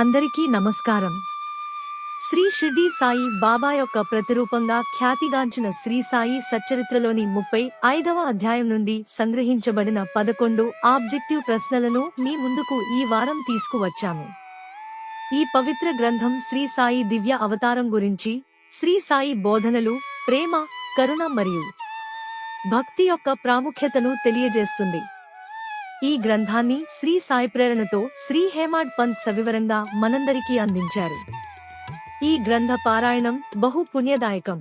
అందరికీ నమస్కారం. శ్రీ షిర్డీ సాయి బాబా యొక్క ప్రతిరూపంగా ఖ్యాతిగాంచిన శ్రీ సాయి సచ్చరిత్రలోని 35వ అధ్యాయం నుండి సంగ్రహించబడిన 11 ఆబ్జెక్టివ్ ప్రశ్నలను మీ ముందుకు ఈ వారం తీసుకువచ్చాము. ఈ పవిత్ర గ్రంథం శ్రీ సాయి దివ్య అవతారం గురించి, శ్రీ సాయి బోధనలు, ప్రేమ, కరుణ మరియు భక్తి యొక్క ప్రాముఖ్యతను తెలియజేస్తుంది. ఈ గ్రంథాన్ని శ్రీ సాయి ప్రేరణతో శ్రీ హేమాడ్ పంత్ సవివరంగా మనందరికీ అందించారు. ఈ గ్రంథ పారాయణం బహు పుణ్యదాయకం.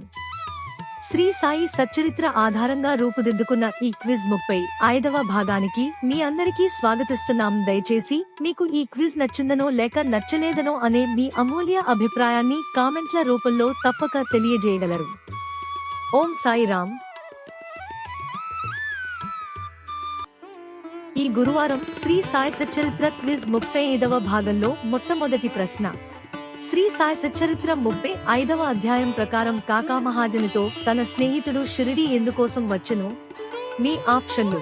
శ్రీ సాయి సచ్చరిత్ర ఆధారంగా రూపుదిద్దుకున్న ఈ క్విజ్ 35వ భాగానికి మీ అందరికీ స్వాగతిస్తున్నాం. దయచేసి మీకు ఈ క్విజ్ నచ్చిందనో లేక నచ్చలేదనో అనే మీ అమూల్య అభిప్రాయాన్ని కామెంట్ల రూపంలో తప్పక తెలియజేయగలరు. ఓం సాయిరామ్. ఈ గురువారం శ్రీ సాయి సచ్చరిత్ర క్విజ్ 35వ భాగంలో మొట్టమొదటి ప్రశ్న. శ్రీ సాయి సచ్చరిత్ర 35వ అధ్యాయం ప్రకారం కాకా మహాజనితో తన స్నేహితుడు షిరిడీ ఎందుకోసం వచ్చెను? మీ ఆప్షన్లు: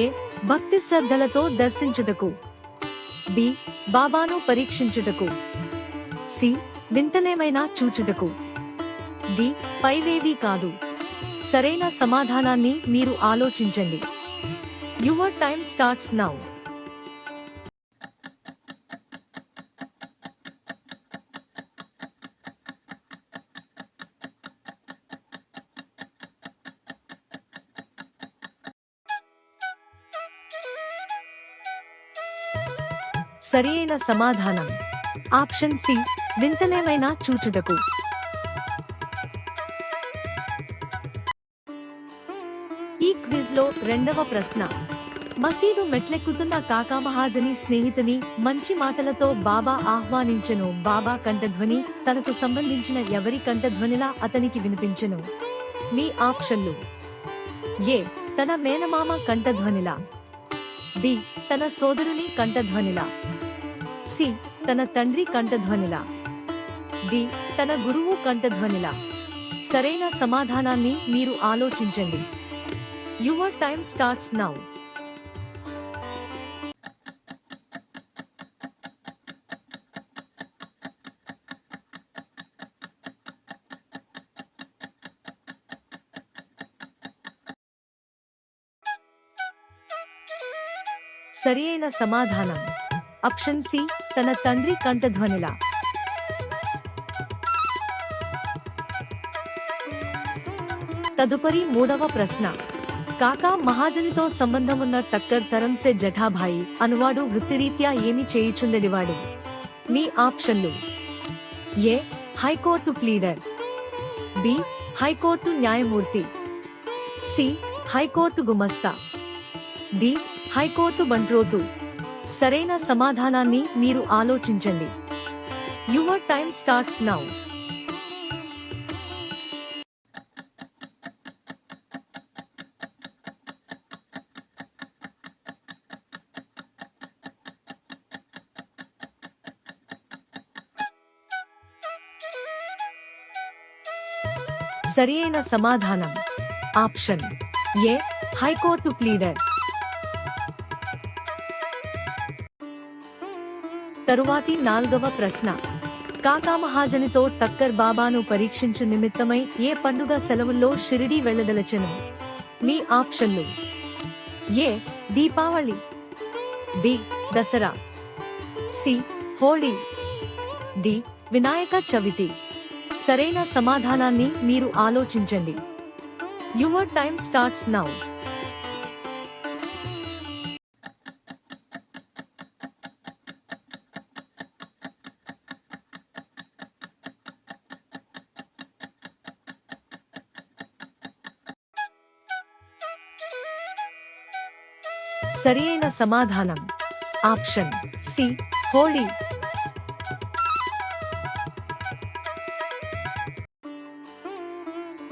ఏ. భక్తి శ్రద్ధలతో దర్శించుటకు. బి. బాబాను పరీక్షించుటకు. సి. వింతలేమైనా చూచుటకు. డి. పైవేవీ కాదు. సరైన సమాధానాన్ని మీరు ఆలోచించండి. Your time starts now. సరియైన సమాధానం ఆప్షన్ సి, వింతలేమైనా చూచుటకు. ఈ క్విజ్ లో రెండవ ప్రశ్న. మసీదు మెట్లెక్కుతున్న కాకా మహాజని స్నేహితుని మంచి మాటలతో బాబా ఆహ్వానించెను. బాబా కంఠధ్వని తనకు సంబంధించిన ఎవరి కంఠధ్వనిలా అతనికి వినిపించెను? మీ ఆప్షన్లు: ఏ. తన మేనమామ కంఠధ్వనిలా. బి. తన సోదరుని కంఠధ్వనిలా. సి. తన తండ్రి కంఠధ్వనిలా. డి. తన గురువు కంఠధ్వనిలా. సరైన సమాధానాన్ని మీరు ఆలోచించండి. Your time starts now. సరియైన సమాధానం ఆప్షన్ సి, తన తండ్రి కంఠధ్వనిలా. తదుపరి మూడవ ప్రశ్న. కాకా మహాజనితో సంబంధమున్న టక్కర్ తరంసే జఠాభాయి అనువాడు వృత్తిరీత్యా ఏమి చేయుచుండెడివాడు? మీ ఆప్షన్లు: A. High court pleader. B. High court న్యాయమూర్తి. సి. హైకోర్టు గుమస్తా. డి. హైకోర్టు బంట్రోతు. సరైన సమాధానాన్ని మీరు ఆలోచించండి. Your time starts now. సరియైన సమాధానం ఆప్షన్ ఏ. High court pleader. తరువాతి నాల్గవ ప్రశ్న. కాకా మహాజనితో టక్కర్ బాబాను పరీక్షించు నిమిత్తమై ఏ పండుగ సెలవుల్లో షిరిడీ వెళ్లదలచెను? మీ ఆప్షన్లు: A. Deepavali. B. Dasara. C. Holi. D. Vinayaka Chavithi. సరైన సమాధానాన్ని మీరు ఆలోచించండి. Your time starts now. సరియైన సమాధానం ఆప్షన్ సి, హోళీ.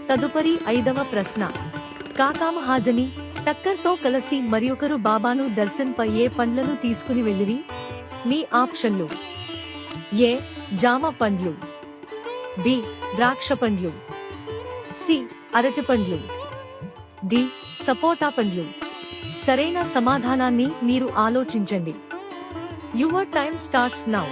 తదుపరి ఐదవ ప్రశ్న. కాకా మహాజని టక్కర్తో కలిసి మరియొకరు బాబాను దర్శన్ప ఏ పండ్లను తీసుకుని వెళ్ళిరి? మీ ఆప్షన్లు: ఏ. జామ పండ్లు. బి. ద్రాక్ష పండ్లు. సి. అరటి పండ్లు. డి. సపోటా పండ్లు. సరైన సమాధానాన్ని మీరు ఆలోచించండి. Your time starts now.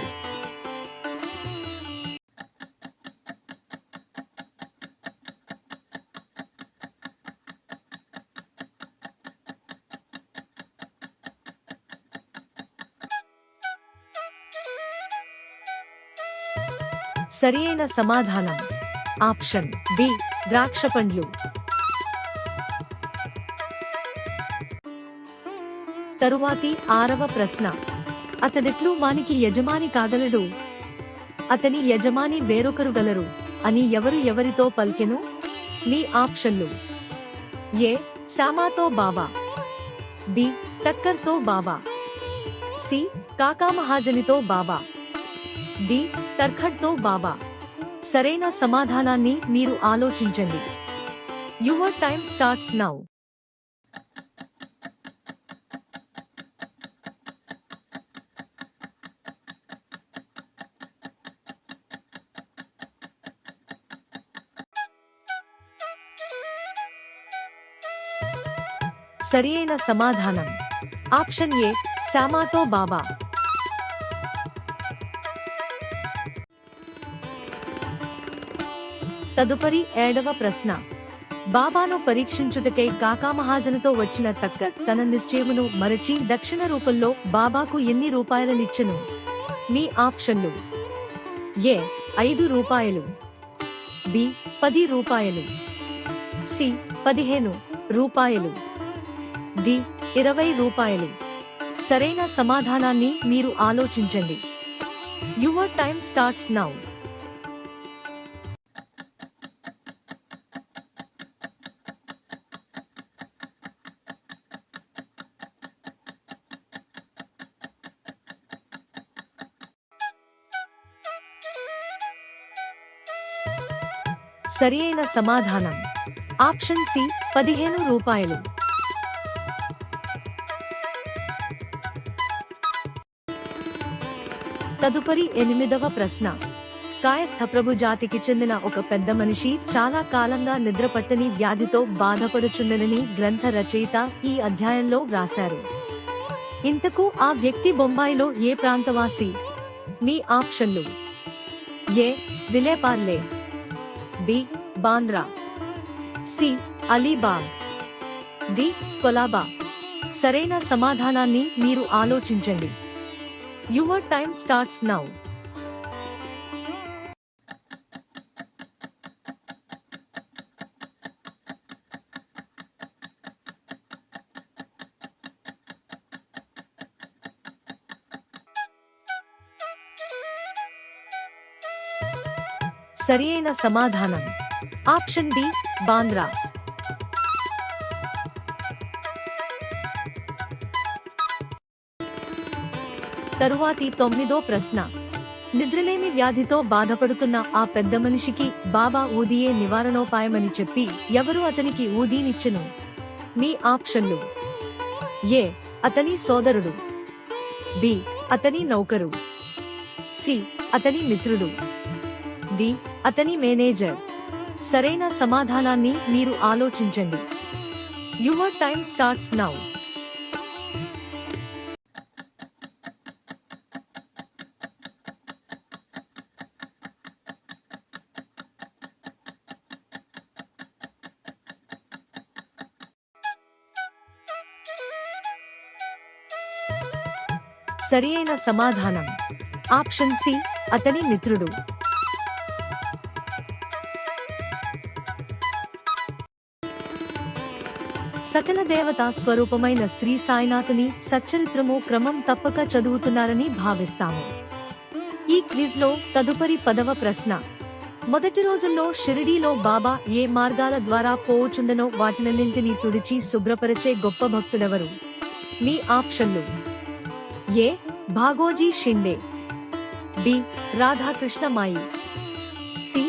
సరియైన సమాధానం ఆప్షన్ బి ద్రాక్ష పండ్లు. తరువాతి 6వ ప్రశ్న. అతడెట్లు వానికి యజమాని కాగలడు? అతని యజమాని వేరొకరు గలరు అని ఎవరు ఎవరితో పలికెను? మీ ఆప్షన్లు: ఏ శామాతో బాబా, బి టక్కర్తో బాబా, సి కాకామహాజనితో బాబా, డి తర్ఖడ్తో బాబా. సరైన సమాధానాన్ని మీరు ఆలోచించండి. Your time starts now. సరియైన సమాధానం ఆప్షన్ ఏ శామాతో బాబా. తదుపరి 7వ ప్రశ్న. బాబాను పరీక్షించుటకై కాకామహాజనుతో వచ్చిన టక్కర్ తన నిశ్చయమును మరచి దక్షిణ రూపంలో బాబాకు ఎన్ని రూపాయలనిచ్చెను? మీ ఆప్షన్లు: ఏ 5 రూపాయలు, బి 10 రూపాయలు, సి 15 రూపాయలు, డి 20 రూపాయలు. సరైన సమాధానాన్ని మీరు ఆలోచించండి. Your time starts now. సరియైన సమాధానం ఆప్షన్ సి 15 రూపాయలు. తదుపరి 8వ ప్రశ్న. కాయస్థ ప్రభు జాతికి చెందిన ఒక పెద్ద మనిషి చాలా కాలంగా నిద్రపట్టని వ్యాధితో బాధపడుచుండనని గ్రంథ రచయిత ఈ అధ్యాయంలో వ్రాశారు. ఇంతకు ఆ వ్యక్తి బొంబాయిలో ఏ ప్రాంతవాసి? మీ ఆప్షన్లు: A Vile Parle, B Bandra, C Alibag, D Colaba. సరైన సమాధానాన్ని మీరు ఆలోచించండి. Your time starts now. సరియైన సమాధానం ఆప్షన్ బి బాంద్రా. తరువాతి 9వ ప్రశ్న. నిద్రలేమి వ్యాధితో బాధపడుతున్న ఆ పెద్ద మనిషికి బాబా ఊదియే నివారణోపాయమని చెప్పి ఎవరు అతనికి ఊదీనిచ్చెను? మీ ఆప్షన్లు: ఏ అతని సోదరుడు, బి అతని నౌకరు, సి అతని మిత్రుడు, డి అతని మేనేజర్. సరైన సమాధానాన్ని మీరు ఆలోచించండి. Your time starts now. సరియైన సమాధానం ఆప్షన్ సి అతని మిత్రుడు. సకల దేవతా స్వరూపమైన శ్రీ సాయినాథుని సచ్చరిత్రము క్రమం తప్పక చదువుతున్నారని భావిస్తాము. ఈ క్విజ్ లో తదుపరి 10వ ప్రశ్న. మొదటి రోజుల్లో షిరిడీలో బాబా ఏ మార్గాల ద్వారా పోవుచుండనో వాటినన్నింటినీ తుడిచి శుభ్రపరచే గొప్ప భక్తుడెవరు? మీ ఆప్షన్లు: ఏ భాగోజీ షిండే, బి రాధాకృష్ణ మాయి, సి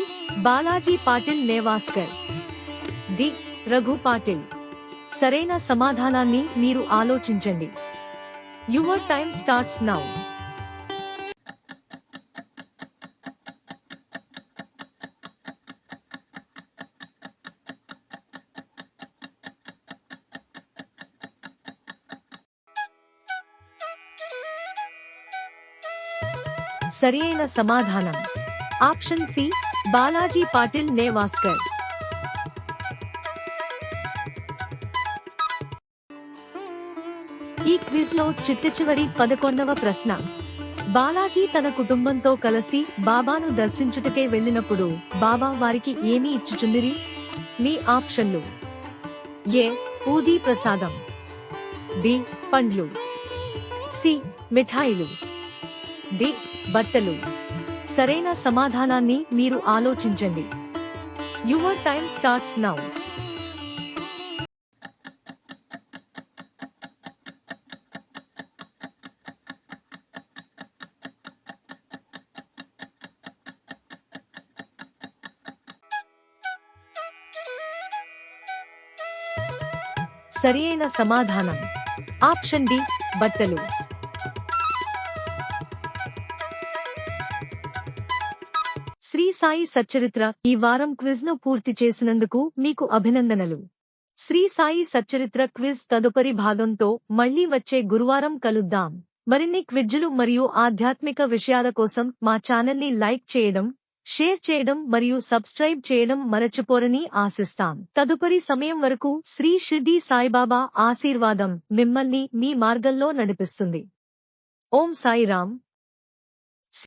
బాలాజీ పాటిల్ నేవాస్కర్, డి రఘు పాటిల్. సరైన సమాధానాన్ని మీరు ఆలోచించండి. Your time starts now. సరియైన సమాధానం ఆప్షన్ సి బాలాజీ పాటిల్ నేవాస్కర్. ఈ క్విజ్ లో చిట్టచివరి 11వ ప్రశ్న. బాలాజీ తన కుటుంబంతో కలిసి బాబాను దర్శించుటకే వెళ్ళినప్పుడు బాబా వారికి ఏమి ఇచ్చుచుందిరి? మీ ఆప్షన్లు: ఏ ఊదీ ప్రసాదం, బి పండ్లు, సి మిఠాయిలు, డి బట్టలు. సరైన సమాధానాన్ని మీరు ఆలోచించండి. Your time starts now. సరియైన సమాధానం ఆప్షన్ డి బట్టలు. శ్రీ సాయి సచ్చరిత్ర ఈ వారం క్విజ్ ను పూర్తి చేసినందుకు మీకు అభినందనలు. శ్రీ సాయి సచ్చరిత్ర క్విజ్ తదుపరి భాగంతో మళ్లీ వచ్చే గురువారం కలుద్దాం. మరిన్ని క్విజ్లు మరియు ఆధ్యాత్మిక విషయాల కోసం మా ఛానల్ని లైక్ చేయడం, షేర్ చేయడం మరియు సబ్స్క్రైబ్ చేయడం మరచిపోరని ఆశిస్తాం. తదుపరి సమయం వరకు శ్రీ షిర్డీ సాయిబాబా ఆశీర్వాదం మిమ్మల్ని మీ మార్గంలో నడిపిస్తుంది. ఓం సాయిరాం.